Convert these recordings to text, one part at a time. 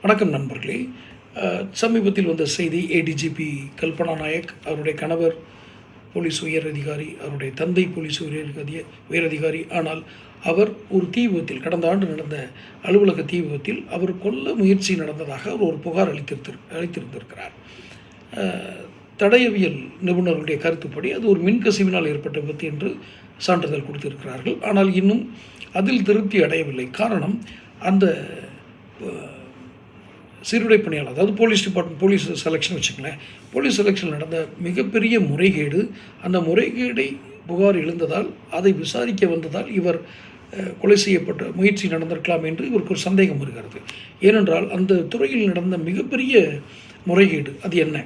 வணக்கம் நண்பர்களே. சமீபத்தில் வந்த செய்தி, ஏடிஜிபி கல்பனா நாயக், அவருடைய கணவர் போலீஸ் உயர் அதிகாரி, அவருடைய தந்தை போலீஸ் உயர் அதிகாரி. ஆனால் அவர் ஒரு தீ விபத்தில், கடந்த ஆண்டு நடந்த அலுவலக தீ விபத்தில் அவர் கொல்ல முயற்சி நடந்ததாக அவர் ஒரு புகார் அளித்திருந்திருக்கிறார். தடயவியல் நிபுணர்களுடைய கருத்துப்படி அது ஒரு மின்கசிவினால் ஏற்பட்ட விபத்து என்று சான்றிதழ் கொடுத்திருக்கிறார்கள். ஆனால் இன்னும் அதில் திருப்தி அடையவில்லை. காரணம், அந்த சீருடை பணியாளர், அதாவது போலீஸ் செலெக்ஷன் வச்சுக்கலேன், போலீஸ் செலெக்ஷன் நடந்த மிகப்பெரிய முறைகேடு. அந்த முறைகேடை புகார் எழுந்ததால், அதை விசாரிக்க வந்ததால் இவர் கொலை செய்யப்பட்ட முயற்சி நடந்திருக்கலாம் என்று இவருக்கு ஒரு சந்தேகம் வருகிறது. ஏனென்றால் அந்த துறையில் நடந்த மிகப்பெரிய முறைகேடு அது என்ன?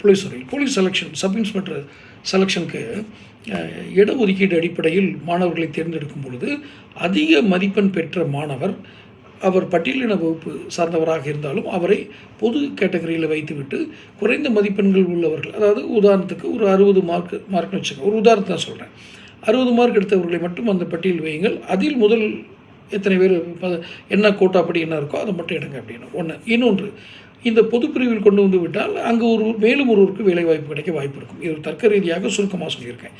போலீஸ் துறையில் போலீஸ் செலெக்ஷன், சப் இன்ஸ்பெக்டர் செலெக்ஷனுக்கு இடஒதுக்கீடு அடிப்படையில் மாணவர்களை தேர்ந்தெடுக்கும் பொழுது அதிக மதிப்பெண் பெற்ற மாணவர், அவர் பட்டியலின வகுப்பு சார்ந்தவராக இருந்தாலும் அவரை பொது கேட்டகரியில் வைத்துவிட்டு குறைந்த மதிப்பெண்கள் உள்ளவர்கள், அதாவது உதாரணத்துக்கு ஒரு 60 மார்க்னு வச்சுக்கோங்க, ஒரு உதாரணத்தை தான் சொல்கிறேன், 60 மார்க் எடுத்தவர்களை மட்டும் அந்த பட்டியல் வையுங்கள், அதில் முதல் எத்தனை பேர் என்ன கோட்டா அப்படி என்ன இருக்கோ அதை மட்டும் எடுங்க அப்படின்னு ஒன்று. இன்னொன்று, இந்த பொது பிரிவில் கொண்டு வந்து விட்டால் அங்கே மேலும் ஒருவருக்கு வேலைவாய்ப்பு கிடைக்க வாய்ப்பு இருக்கும். இது தர்க்க ரீதியாக சுருக்கமாக சொல்லியிருக்கேன்.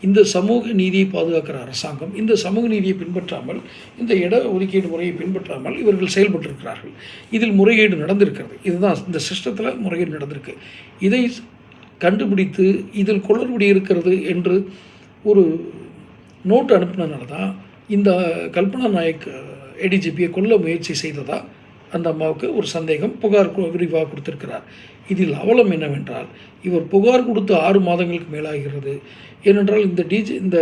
இந்த சமூக நீதியை பாதுகாக்கிற அரசாங்கம் இந்த சமூக நீதியை பின்பற்றாமல், இந்த இட ஒதுக்கீடு முறையை பின்பற்றாமல் இவர்கள் செயல்பட்டிருக்கிறார்கள். இதில் முறைகேடு நடந்திருக்கிறது. இதுதான் இந்த சிஸ்டத்தில் முறைகேடு நடந்திருக்கு. இதை கண்டுபிடித்து இதில் குளறுபடி இருக்கிறது என்று ஒரு நோட்டு அனுப்பினதுனால தான் இந்த கல்பனா நாயக் ஏடிஜிபியை கொல்ல முயற்சி செய்ததா அந்த அம்மாவுக்கு ஒரு சந்தேகம், புகார் விரிவாக கொடுத்திருக்கிறார். இதில் அவலம் என்னவென்றால், இவர் புகார் கொடுத்து 6 மாதங்களுக்கு மேலாகிறது. ஏனென்றால் இந்த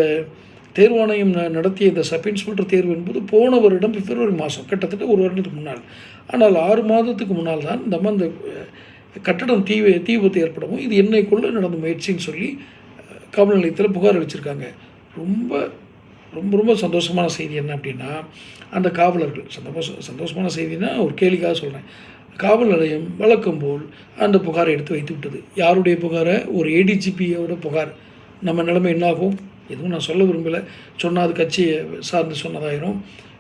தேர்வாணையம் நடத்திய இந்த சப் இன்ஸ்பெக்டர் தேர்வு என்பது போன வருடம் பிப்ரவரி மாதம், கிட்டத்தட்ட ஒரு வருடத்துக்கு முன்னால். ஆனால் 6 மாதத்துக்கு முன்னால் தான் அந்த கட்டடம் தீ விபத்து ஏற்படவும் இது என்னை கொள்ள நடந்த முயற்சின்னு சொல்லி காவல் நிலையத்தில் புகார் அளிச்சிருக்காங்க. ரொம்ப ரொம்ப ரொம்ப சந்தோஷமான செய்தி என்ன அப்படின்னா, அந்த காவலர்கள், சந்தோஷமான செய்தினா ஒரு கேலிக்காக சொல்கிறேன், காவல் நிலையம் வழக்கம் போல் அந்த புகாரை எடுத்து வைத்து விட்டது. யாருடைய புகாரை? ஒரு ஏடிஜிபியோட புகார். நம்ம நிலைமை என்னாகும்? எதுவும் நான் சொல்ல விரும்பலை. சொன்னால் அது கட்சியை சார்ந்து சொன்னதாயிரும்,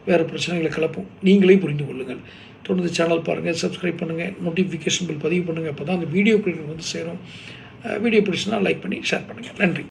வேறு பிரச்சனைகளை கிளப்பும். நீங்களே புரிந்து கொள்ளுங்கள். தொடர்ந்து சேனல் பாருங்கள், சப்ஸ்கிரைப் பண்ணுங்கள், நோட்டிஃபிகேஷன் பில் பதிவு பண்ணுங்கள். அப்போ தான் அந்த வீடியோக்கள் வந்து சேரும். வீடியோ பிடிச்சுன்னா லைக் பண்ணி ஷேர் பண்ணுங்கள். நன்றி.